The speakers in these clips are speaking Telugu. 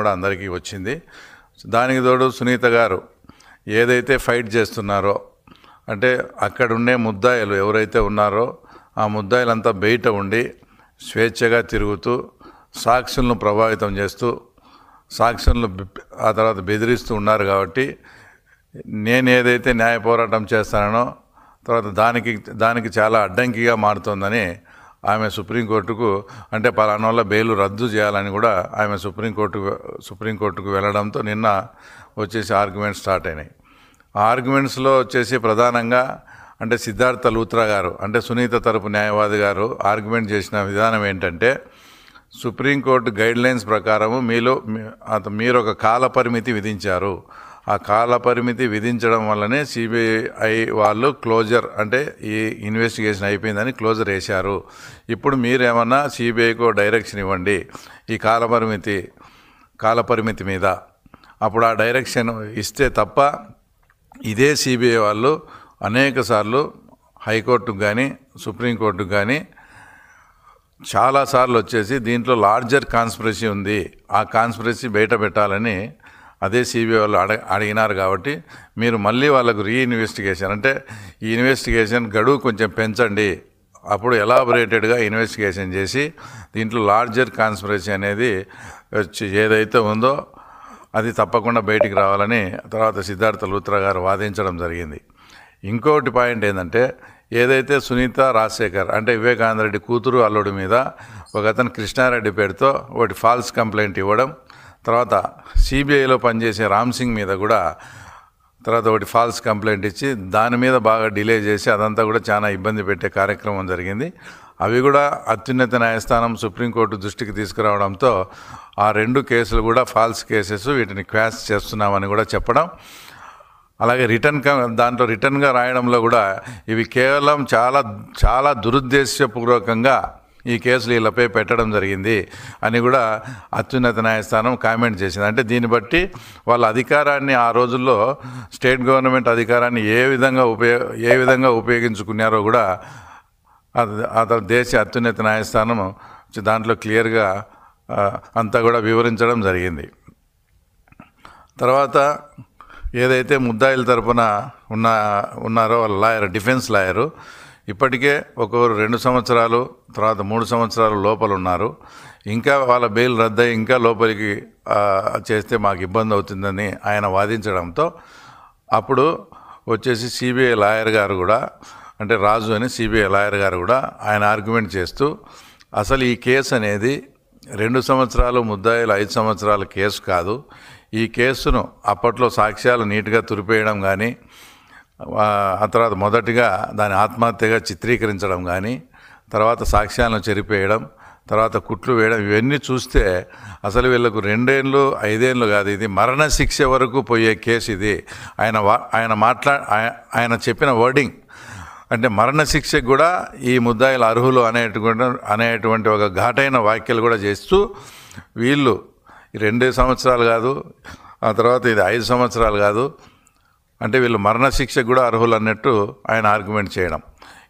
కూడా అందరికీ వచ్చింది. దానికి తోడు సునీత గారు ఏదైతే ఫైట్ చేస్తున్నారో, అంటే అక్కడుండే ముద్దాయిలు ఎవరైతే ఉన్నారో ఆ ముద్దాయిలంతా బయట ఉండి స్వేచ్ఛగా తిరుగుతూ సాక్షులను ప్రభావితం చేస్తూ సాక్షులను ఆ తర్వాత బెదిరిస్తూ ఉన్నారు. కాబట్టి నేను ఏదైతే న్యాయ పోరాటం చేస్తానో తర్వాత దానికి చాలా అడ్డంకిగా మారుతోందని ఆమె సుప్రీంకోర్టుకు, అంటే పలానా వల్ల బెయిల్ రద్దు చేయాలని కూడా ఆమె సుప్రీంకోర్టుకు వెళ్ళడంతో నిన్న వచ్చేసి ఆర్గ్యుమెంట్స్ స్టార్ట్ అయినాయి. ఆ ఆర్గ్యుమెంట్స్లో వచ్చేసి ప్రధానంగా అంటే సిద్ధార్థ లూత్రా గారు, అంటే సునీత తరపు న్యాయవాది గారు ఆర్గ్యుమెంట్ చేసిన విధానం ఏంటంటే, సుప్రీంకోర్టు గైడ్లైన్స్ ప్రకారము మీరు ఒక కాల పరిమితి విధించారు. ఆ కాల పరిమితి విధించడం వల్లనే సిబిఐ వాళ్ళు క్లోజర్, అంటే ఈ ఇన్వెస్టిగేషన్ అయిపోయిందని క్లోజర్ వేశారు. ఇప్పుడు మీరేమన్నా సిబిఐకు డైరెక్షన్ ఇవ్వండి ఈ కాల పరిమితి మీద. అప్పుడు ఆ డైరెక్షన్ ఇస్తే తప్ప ఇదే సిబిఐ వాళ్ళు అనేక సార్లు హైకోర్టుకు కానీ సుప్రీంకోర్టుకు కానీ చాలాసార్లు వచ్చేసి దీంట్లో లార్జర్ కాన్స్పిరసీ ఉంది, ఆ కాన్స్పిరసీ బయట పెట్టాలని అదే సిబిఐ వాళ్ళు అడిగినారు. కాబట్టి మీరు మళ్ళీ వాళ్ళకు రీఇన్వెస్టిగేషన్, అంటే ఈ ఇన్వెస్టిగేషన్ గడువు కొంచెం పెంచండి, అప్పుడు ఎలాబొరేటెడ్గా ఇన్వెస్టిగేషన్ చేసి దీంట్లో లార్జర్ కాన్స్పిరసీ అనేది ఏదైతే ఉందో అది తప్పకుండా బయటికి రావాలని తర్వాత సిద్ధార్థ లూత్రా గారు వాదించడం జరిగింది. ఇంకోటి పాయింట్ ఏంటంటే, ఏదైతే సునీత రాజశేఖర్ అంటే వివేకానంద రెడ్డి కూతురు అల్లుడి మీద ఒక అతను కృష్ణారెడ్డి పేరుతో ఒకటి ఫాల్స్ కంప్లైంట్ ఇవ్వడం, తర్వాత సిబిఐలో పనిచేసే రామ్ సింగ్ మీద కూడా తర్వాత ఒకటి ఫాల్స్ కంప్లైంట్ ఇచ్చి దాని మీద బాగా డిలే చేసి అదంతా కూడా చాలా ఇబ్బంది పెట్టే కార్యక్రమం జరిగింది. అవి కూడా అత్యున్నత న్యాయస్థానం సుప్రీంకోర్టు దృష్టికి తీసుకురావడంతో ఆ 2 కేసులు కూడా ఫాల్స్ కేసెస్, వీటిని క్వాష్ చేస్తున్నామని కూడా చెప్పడం, అలాగే దాంట్లో రిటర్న్గా రాయడంలో కూడా ఇవి కేవలం చాలా దురుద్దేశపూర్వకంగా ఈ కేసులు వీళ్ళపై పెట్టడం జరిగింది అని కూడా అత్యున్నత న్యాయస్థానం కామెంట్ చేసింది. అంటే దీన్ని బట్టి వాళ్ళ అధికారాన్ని, ఆ రోజుల్లో స్టేట్ గవర్నమెంట్ అధికారాన్ని ఏ విధంగా ఉపయోగించుకున్నారో కూడా దేశ అత్యున్నత న్యాయస్థానం దాంట్లో క్లియర్గా అంతా కూడా వివరించడం జరిగింది. తర్వాత ఏదైతే ముద్దాయిల తరపున ఉన్నారో వాళ్ళ లాయర్, డిఫెన్స్ లాయరు ఇప్పటికే ఒక్కొక్కరు 2 సంవత్సరాలు తర్వాత 3 సంవత్సరాలు లోపల ఉన్నారు. ఇంకా వాళ్ళ బెయిల్ రద్దయి ఇంకా లోపలికి చేస్తే మాకు ఇబ్బంది అవుతుందని ఆయన వాదించడంతో అప్పుడు వచ్చేసి సిబిఐ లాయర్ గారు కూడా, అంటే రాజు అని సిబిఐ లాయర్ గారు కూడా ఆయన ఆర్గ్యుమెంట్ చేస్తూ, అసలు ఈ కేసు అనేది 2 సంవత్సరాలు ముద్దాయిలు 5 సంవత్సరాల కేసు కాదు. ఈ కేసును అప్పట్లో సాక్ష్యాలు నీట్గా తురిపేయడం కానీ, ఆ తర్వాత మొదటిగా దాని ఆత్మహత్యగా చిత్రీకరించడం కానీ, తర్వాత సాక్ష్యాలను చెరిపేయడం, తర్వాత కుట్లు వేయడం, ఇవన్నీ చూస్తే అసలు వీళ్ళకు 2 ఏళ్ళు 5 ఏళ్ళు కాదు, ఇది మరణశిక్ష వరకు పోయే కేసు ఇది. ఆయన చెప్పిన వర్డింగ్ అంటే మరణశిక్షకు కూడా ఈ ముద్దాయిలు అర్హులు అనేటువంటి ఒక ఘాటైన వ్యాఖ్యలు కూడా చేస్తూ, వీళ్ళు 2 సంవత్సరాలు కాదు, ఆ తర్వాత ఇది 5 సంవత్సరాలు కాదు, అంటే వీళ్ళు మరణశిక్షకు కూడా అర్హులు అన్నట్టు ఆయన ఆర్గ్యుమెంట్ చేయడం.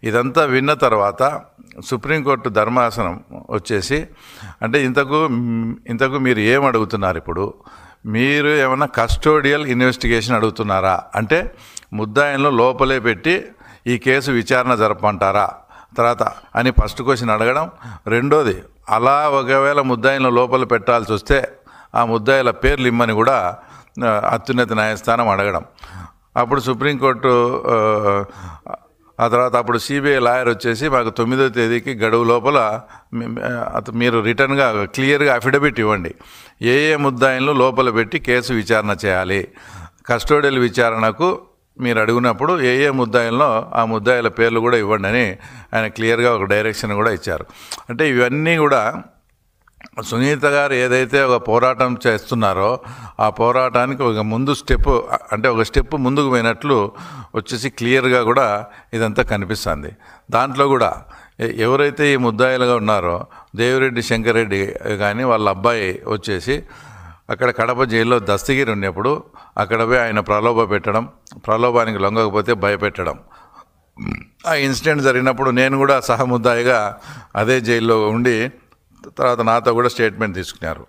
ఇదంతా విన్న తర్వాత సుప్రీంకోర్టు ధర్మాసనం వచ్చేసి, అంటే ఇంతకు మీరు ఏం అడుగుతున్నారు, ఇప్పుడు మీరు ఏమన్నా కస్టోడియల్ ఇన్వెస్టిగేషన్ అడుగుతున్నారా, అంటే ముద్దాయిలను లోపలే పెట్టి ఈ కేసు విచారణ జరపమంటారా తర్వాత అని ఫస్ట్ క్వశ్చన్ అడగడం. రెండోది, అలా ఒకవేళ ముద్దాయిలను లోపల పెట్టాల్సి వస్తే ఆ ముద్దాయిల పేర్లు ఇమ్మని కూడా అత్యున్నత న్యాయస్థానం అడగడం. అప్పుడు సుప్రీంకోర్టు ఆ తర్వాత అప్పుడు సిబిఐ లాయర్ వచ్చేసి మాకు 9వ తేదీకి గడువు లోపల మీరు రిటర్న్గా క్లియర్గా అఫిడవిట్ ఇవ్వండి, ఏ ముద్దాయిలను లోపల పెట్టి కేసు విచారణ చేయాలి, కస్టోడియల్ విచారణకు మీరు అడిగినప్పుడు ఏ ముద్దాయిల్లో ఆ ముద్దాయిల పేర్లు కూడా ఇవ్వండి అని ఆయన క్లియర్గా ఒక డైరెక్షన్ కూడా ఇచ్చారు. అంటే ఇవన్నీ కూడా సునీత గారు ఏదైతే ఒక పోరాటం చేస్తున్నారో ఆ పోరాటానికి ఒక స్టెప్ ముందుకు పోయినట్లు వచ్చేసి క్లియర్గా కూడా ఇదంతా కనిపిస్తుంది. దాంట్లో కూడా ఎవరైతే ఈ ముద్దాయిలుగా ఉన్నారో దేవిరెడ్డి శంకర్ రెడ్డి కానీ వాళ్ళ అబ్బాయి వచ్చేసి అక్కడ కడప జైల్లో దస్తగిరి ఉన్నప్పుడు అక్కడ పోయి ఆయన ప్రలోభానికి లొంగకపోతే భయపెట్టడం, ఆ ఇన్సిడెంట్ జరిగినప్పుడు నేను కూడా సహముద్దాయిగా అదే జైల్లో ఉండి తర్వాత నాతో కూడా స్టేట్మెంట్ తీసుకున్నారు.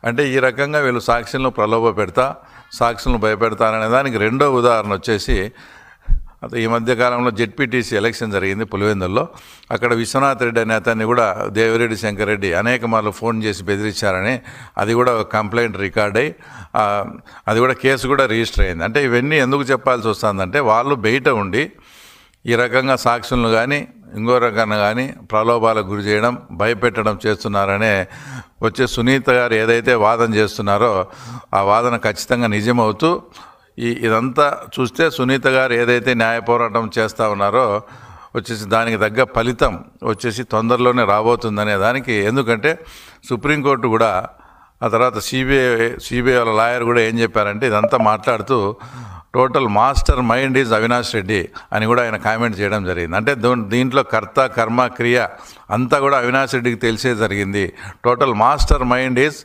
అంటే ఈ రకంగా వీళ్ళు సాక్షులను ప్రలోభ పెడతా, సాక్షులను భయపెడతారనే దానికి రెండో ఉదాహరణ వచ్చేసి, ఈ మధ్యకాలంలో జెడ్పీటీసీ ఎలక్షన్ జరిగింది పులివెందుల్లో. అక్కడ విశ్వనాథ్ రెడ్డి అనే అతన్ని కూడా దేవిరెడ్డి శంకర్ రెడ్డి అనేక మార్లు ఫోన్ చేసి బెదిరించారని అది కూడా కంప్లైంట్ రికార్డ్ అయ్యి అది కూడా కేసు కూడా రిజిస్టర్ అయింది. అంటే ఇవన్నీ ఎందుకు చెప్పాల్సి వస్తుందంటే, వాళ్ళు బయట ఉండి ఈ రకంగా సాక్షులను కానీ ఇంకో రకంగా కానీ ప్రలోభాలకు గురి చేయడం, భయపెట్టడం చేస్తున్నారనే వచ్చే సునీత గారు ఏదైతే వాదన చేస్తున్నారో ఆ వాదన ఖచ్చితంగా నిజమవుతూ ఇదంతా చూస్తే సునీత గారు ఏదైతే న్యాయ పోరాటం చేస్తూ ఉన్నారో వచ్చేసి దానికి తగ్గ ఫలితం వచ్చేసి తొందరలోనే రాబోతుందనే దానికి. ఎందుకంటే సుప్రీంకోర్టు కూడా ఆ తర్వాత సిబిఐ వాళ్ళ లాయర్ కూడా ఏం చెప్పారంటే, ఇదంతా మాట్లాడుతూ total master mind is Avinash Reddy అని కూడా ఆయన కామెంట్ చేయడం జరిగింది. అంటే దీంట్లో కర్త కర్మ క్రియ అంతా కూడా అవినాష్ రెడ్డికి తెలిసే జరిగింది. Total master mind is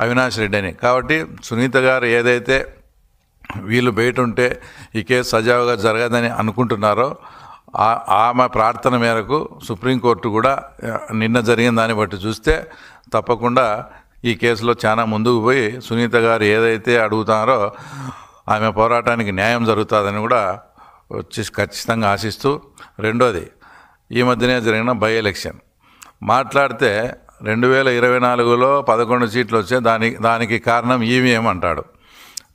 Avinash Reddy అని. కాబట్టి సునీత గారు ఏదైతే వీళ్ళు బయట ఉంటే ఈ కేసు సజావుగా జరగదని అనుకుంటున్నారో ఆమె ప్రార్థన మేరకు సుప్రీంకోర్టు కూడా నిన్న జరిగిన దాన్ని బట్టి చూస్తే తప్పకుండా ఈ కేసులో చాలా ముందుకు పోయి సునీత గారు ఏదైతే అడుగుతారో ఆమె పోరాటానికి న్యాయం జరుగుతుందని కూడా వచ్చి ఖచ్చితంగా ఆశిస్తూ, రెండోది ఈ మధ్యనే జరిగిన బై ఎలక్షన్ మాట్లాడితే 2024లో 11 సీట్లు వచ్చే దానికి కారణం ఈవీఎం అంటాడు.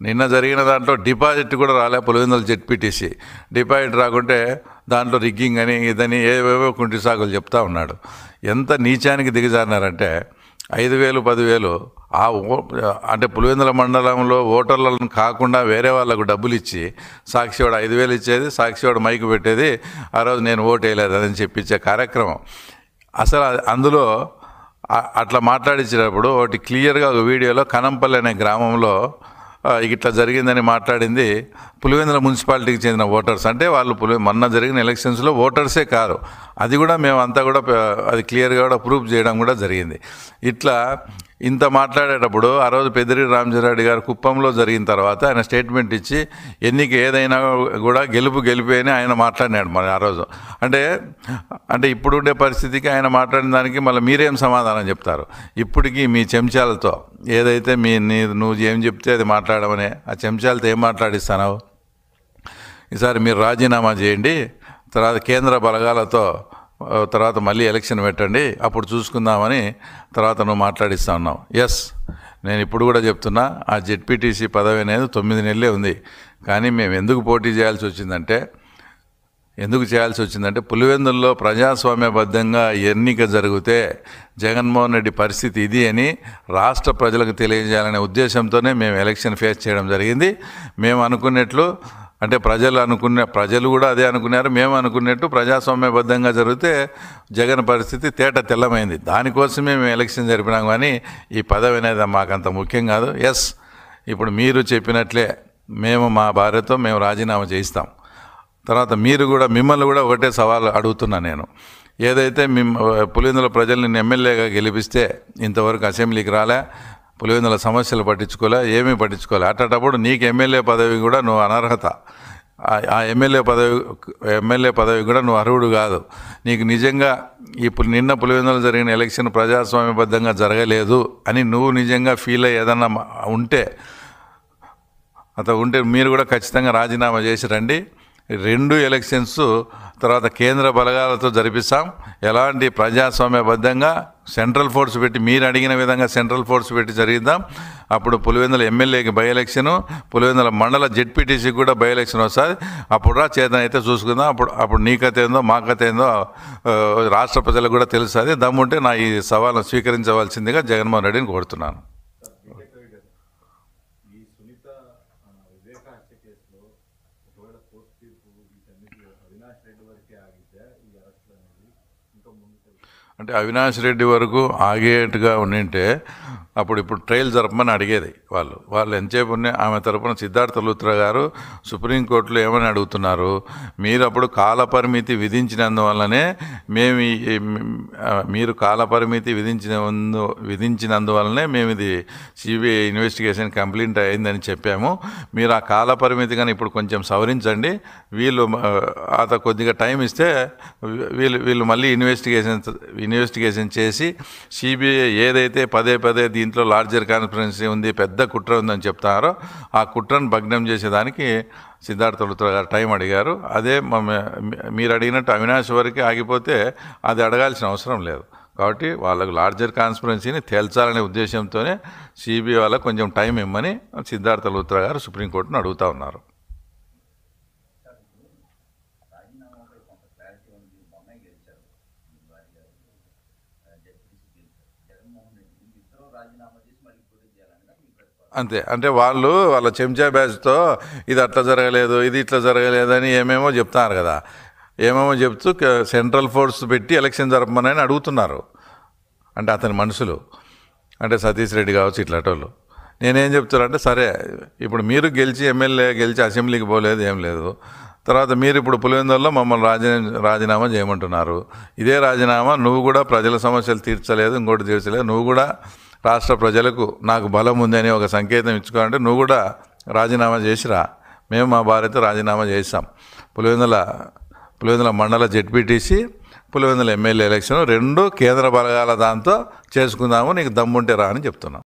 నిన్న జరిగిన దాంట్లో డిపాజిట్ కూడా రాలే పులివెందుల జెడ్పీటీసీ. డిపాజిట్ రాకుంటే దాంట్లో రిగ్గింగ్ అని ఇదని ఏవేవో కుంటి సాగులు చెప్తా ఉన్నాడు. ఎంత నీచానికి దిగజారినారంటే 5,000 10,000 అంటే పులివెందుల మండలంలో ఓటర్లను కాకుండా వేరే వాళ్ళకు డబ్బులు ఇచ్చి సాక్షివాడు 5,000 ఇచ్చేది, సాక్షివాడు మైకు పెట్టేది, ఆ రోజు నేను ఓటు వేయలేదని చెప్పించే కార్యక్రమం. అసలు అందులో అట్లా మాట్లాడించేటప్పుడు ఒకటి క్లియర్గా ఒక వీడియోలో కనంపల్లి అనే గ్రామంలో ఇట్లా జరిగిందని మాట్లాడింది పులివెందుల మున్సిపాలిటీకి చెందిన ఓటర్స్. అంటే వాళ్ళు మొన్న జరిగిన ఎలక్షన్స్లో ఓటర్సే కారు, అది కూడా మేమంతా కూడా అది క్లియర్గా కూడా ప్రూఫ్ చేయడం కూడా జరిగింది. ఇట్లా ఇంత మాట్లాడేటప్పుడు ఆ రోజు పెద్దిరెడ్డి రామచంద్రారెడ్డి గారు కుప్పంలో జరిగిన తర్వాత ఆయన స్టేట్మెంట్ ఇచ్చి ఎన్నిక ఏదైనా కూడా గెలిపే అని ఆయన మాట్లాడినాడు మరి ఆ రోజు. అంటే ఇప్పుడుండే పరిస్థితికి ఆయన మాట్లాడిన దానికి మళ్ళీ మీరేం సమాధానం చెప్తారు? ఇప్పటికీ మీ చెంచాలతో ఏదైతే నువ్వు ఏం చెప్తే అది మాట్లాడమని ఆ చెంచాలతో ఏం మాట్లాడిస్తావు? ఈసారి మీరు రాజీనామా చేయండి, తర్వాత కేంద్ర బలగాలతో తర్వాత మళ్ళీ ఎలక్షన్ పెట్టండి, అప్పుడు చూసుకుందామని తర్వాత నువ్వు మాట్లాడిస్తా ఉన్నావు. ఎస్, నేను ఇప్పుడు కూడా చెప్తున్నా, ఆ జెడ్పీటీసీ పదవి అనేది 9 నెలలే ఉంది. కానీ మేము ఎందుకు పోటీ చేయాల్సి వచ్చిందంటే పులివెందుల్లో ప్రజాస్వామ్యబద్ధంగా ఎన్నిక జరిగితే జగన్మోహన్ రెడ్డి పరిస్థితి ఇది అని రాష్ట్ర ప్రజలకు తెలియజేయాలనే ఉద్దేశంతోనే మేము ఎలక్షన్ ఫేస్ చేయడం జరిగింది. మేము అనుకున్నట్లు అంటే ప్రజలు కూడా అదే అనుకున్నారు, మేము అనుకున్నట్టు ప్రజాస్వామ్యబద్ధంగా జరిగితే జగన్ పరిస్థితి తేట తెల్లమైంది. దానికోసమే మేము ఎలక్షన్ జరిపినాం. కానీ ఈ పదవి అనేది మాకంత ముఖ్యం కాదు. ఎస్, ఇప్పుడు మీరు చెప్పినట్లే మేము మా భార్యతో మేము రాజీనామా చేయిస్తాం. తర్వాత మిమ్మల్ని కూడా ఒకటే సవాల్ అడుగుతున్నా నేను. ఏదైతే పులివెందుల ప్రజలు నిన్ను ఎమ్మెల్యేగా గెలిపిస్తే ఇంతవరకు అసెంబ్లీకి రాలే, పులివెందుల సమస్యలు పట్టించుకోలే, ఏమీ పట్టించుకోలే. అట్టేటప్పుడు నీకు ఎమ్మెల్యే పదవి కూడా నువ్వు అనర్హత. ఆ ఎమ్మెల్యే పదవి కూడా నువ్వు అర్హుడు కాదు. నీకు నిజంగా ఇప్పుడు నిన్న పులివెందులు జరిగిన ఎలక్షన్ ప్రజాస్వామ్యబద్ధంగా జరగలేదు అని నువ్వు నిజంగా ఫీల్ అయ్యి ఏదన్నా ఉంటే మీరు కూడా ఖచ్చితంగా రాజీనామా చేసి రండి. 2 ఎలక్షన్స్ తర్వాత కేంద్ర బలగాలతో జరిపిస్తాం. ఎలాంటి ప్రజాస్వామ్యబద్ధంగా సెంట్రల్ ఫోర్స్ పెట్టి మీరు అడిగిన విధంగా సెంట్రల్ ఫోర్స్ పెట్టి జరిగిద్దాం. అప్పుడు పులివెందుల ఎమ్మెల్యేకి బై ఎలక్షను, పులివెందుల మండల జెడ్పీటీసీకి కూడా బై ఎలక్షన్ వస్తుంది. అప్పుడు చేతన అయితే చూసుకుందాం. అప్పుడు నీ కథ ఏందో మా కథ ఏందో రాష్ట్ర ప్రజలకు కూడా తెలుస్తుంది. దమ్ముంటే నా ఈ సవాల్ను స్వీకరించవలసిందిగా జగన్మోహన్ రెడ్డిని కోరుతున్నాను. అంటే అవినాష్ రెడ్డి వరకు ఆగేట్టుగా ఉండింటే ఇప్పుడు ట్రయల్ జరపమని అడిగేది వాళ్ళు ఎంతసేపు ఉన్నాయి. ఆమె తరపున సిద్ధార్థ లూత్రా గారు సుప్రీంకోర్టులో ఏమని అడుగుతున్నారు, మీరు అప్పుడు కాలపరిమితి విధించినందువల్లనే మీరు కాలపరిమితి విధించినందువల్లనే మేము ఇది సిబిఐ ఇన్వెస్టిగేషన్ కంప్లీట్ అయిందని చెప్పాము. మీరు ఆ కాలపరిమితి కానీ ఇప్పుడు కొంచెం సవరించండి, వీళ్ళు కొద్దిగా టైం ఇస్తే వీళ్ళు మళ్ళీ ఇన్వెస్టిగేషన్ చేసి సిబిఐ ఏదైతే పదే పదే దీంట్లో లార్జర్ కాన్స్పిరెన్సీ ఉంది, పెద్ద కుట్ర ఉందని చెప్తారో ఆ కుట్రను భగ్నం చేసేదానికి సిద్ధార్థ లూత్రా గారు టైం అడిగారు. అదే మీరు అడిగినట్టు అవినాష్ వరకు ఆగిపోతే అది అడగాల్సిన అవసరం లేదు. కాబట్టి వాళ్ళకు లార్జర్ కాన్స్పిరెన్సీని తేల్చాలనే ఉద్దేశంతోనే సిబిఐ వాళ్ళకు కొంచెం టైం ఇమ్మని సిద్ధార్థ లూత్రా గారు సుప్రీంకోర్టును అడుగుతూ ఉన్నారు. అంతే. అంటే వాళ్ళ చెంచా బ్యాచ్తో ఇది అట్లా జరగలేదు, ఇది ఇట్లా జరగలేదు అని ఏమేమో చెప్తున్నారు కదా. ఏమేమో చెప్తూ సెంట్రల్ ఫోర్స్ పెట్టి ఎలక్షన్ జరపమని అడుగుతున్నారు. అంటే అతని మనుషులు, అంటే సతీష్ రెడ్డి కావచ్చు ఇట్లాంటి. నేనేం చెప్తానంటే, సరే ఇప్పుడు మీరు గెలిచి ఎమ్మెల్యే గెలిచి అసెంబ్లీకి పోలేదు, ఏం లేదు. తర్వాత మీరు ఇప్పుడు పులివెందులలో మమ్మల్ని రాజీనామా చేయమంటున్నారు. ఇదే రాజీనామా నువ్వు కూడా ప్రజల సమస్యలు తీర్చలేదు, ఇంకోటి తీర్చలేదు, నువ్వు కూడా రాష్ట్ర ప్రజలకు నాకు బలం ఉందని ఒక సంకేతం ఇచ్చుకోవాలంటే నువ్వు కూడా రాజీనామా చేసిరా. మేము మా భార్యతో రాజీనామా చేసాం. పులివెందుల మండల జెడ్పీటీసీ, పులివెందుల ఎమ్మెల్యే ఎలక్షన్ 2 కేంద్ర బలగాల దాంతో చేసుకుందాము, నీకు దమ్ముంటే రా అని చెప్తున్నాం.